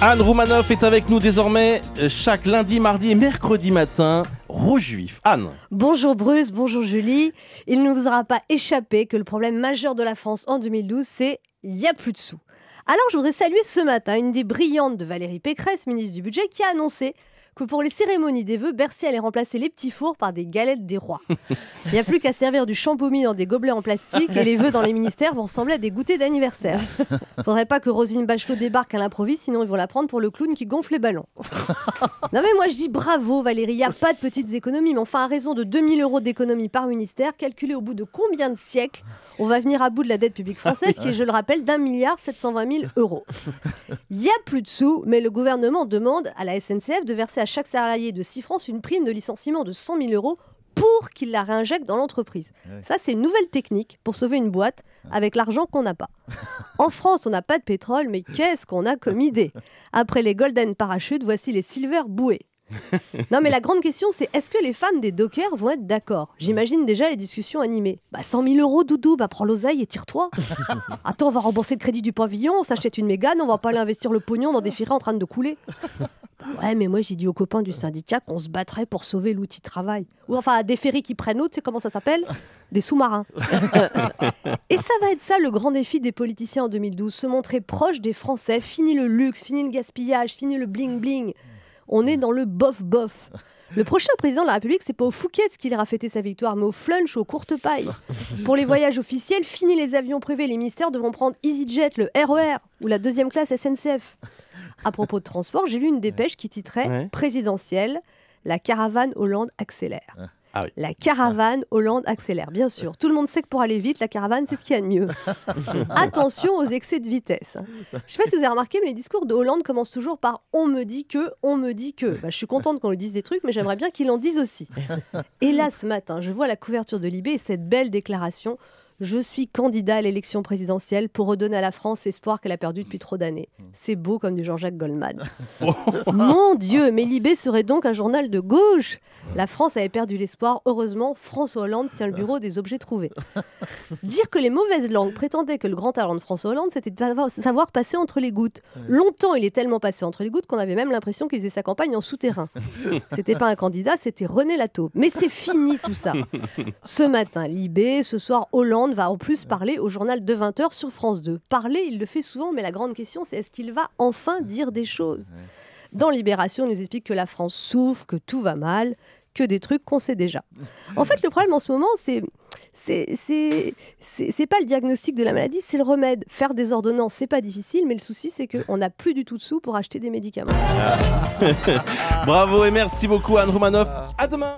Anne Roumanoff est avec nous désormais chaque lundi, mardi et mercredi matin. Rouge Juif. Anne. Bonjour Bruce, bonjour Julie. Il ne vous aura pas échappé que le problème majeur de la France en 2012, c'est il n'y a plus de sous. Alors je voudrais saluer ce matin une des brillantes de Valérie Pécresse, ministre du Budget, qui a annoncé que pour les cérémonies des vœux, Bercy allait remplacer les petits fours par des galettes des rois. Il n'y a plus qu'à servir du champomis dans des gobelets en plastique et les vœux dans les ministères vont ressembler à des goûters d'anniversaire. Faudrait pas que Roselyne Bachelot débarque à l'improviste, sinon ils vont la prendre pour le clown qui gonfle les ballons. Non mais moi je dis bravo Valérie, il n'y a pas de petites économies, mais enfin à raison de 2000 € d'économies par ministère, calculé au bout de combien de siècles on va venir à bout de la dette publique française, qui est, je le rappelle, d'1,720 milliard €. Il n'y a plus de sous, mais le gouvernement demande à la SNCF de verser à chaque salarié de 6 francs une prime de licenciement de 100 000 € pour qu'il la réinjecte dans l'entreprise. Ça, c'est une nouvelle technique pour sauver une boîte avec l'argent qu'on n'a pas. En France, on n'a pas de pétrole, mais qu'est-ce qu'on a comme idée? Après les Golden Parachutes, voici les Silver Bouées. Non mais la grande question c'est, est-ce que les femmes des dockers vont être d'accord? J'imagine déjà les discussions animées. 100 000 € doudou, prends l'oseille et tire-toi. Attends, on va rembourser le crédit du pavillon, on s'achète une Mégane, on va pas aller investir le pognon dans des ferries en train de couler. Ouais, mais moi j'ai dit aux copains du syndicat qu'on se battrait pour sauver l'outil de travail. Ou enfin des ferries qui prennent eau, tu sais comment ça s'appelle? Des sous-marins. Et ça va être ça le grand défi des politiciens en 2012, se montrer proche des Français. Fini le luxe, fini le gaspillage, fini le bling-bling. On est dans le bof-bof. Le prochain président de la République, c'est pas au Fouquet's qu'il ira fêter sa victoire, mais au flunch ou aux courtes pailles. Pour les voyages officiels, fini les avions privés. Les ministères devront prendre EasyJet, le RER ou la deuxième classe SNCF. À propos de transport, j'ai lu une dépêche qui titrait « Présidentielle, la caravane Hollande accélère ». Ah oui. La caravane Hollande accélère, bien sûr. Tout le monde sait que pour aller vite, la caravane, c'est ce qu'il y a de mieux. Attention aux excès de vitesse. Je ne sais pas si vous avez remarqué, mais les discours de Hollande commencent toujours par « on me dit que, on me dit que ». Je suis contente qu'on lui dise des trucs, mais j'aimerais bien qu'il en dise aussi. Et là, ce matin, je vois la couverture de Libé et cette belle déclaration « Je suis candidat à l'élection présidentielle pour redonner à la France l'espoir qu'elle a perdu depuis trop d'années ». C'est beau comme du Jean-Jacques Goldman. Mon Dieu, mais Libé serait donc un journal de gauche. La France avait perdu l'espoir. Heureusement, François Hollande tient le bureau des objets trouvés. Dire que les mauvaises langues prétendaient que le grand talent de François Hollande, c'était de savoir passer entre les gouttes. Longtemps, il est tellement passé entre les gouttes qu'on avait même l'impression qu'il faisait sa campagne en souterrain. C'était pas un candidat, c'était René Lataupe. Mais c'est fini tout ça. Ce matin, Libé, ce soir, Hollande va en plus parler au journal de 20h sur France 2. Parler, il le fait souvent, mais la grande question, c'est est-ce qu'il va enfin dire des choses? Dans Libération, on nous explique que la France souffre, que tout va mal, que des trucs qu'on sait déjà. En fait, le problème en ce moment, c'est pas le diagnostic de la maladie, c'est le remède. Faire des ordonnances, c'est pas difficile, mais le souci, c'est qu'on n'a plus du tout de sous pour acheter des médicaments. Bravo et merci beaucoup Anne Roumanoff. À demain.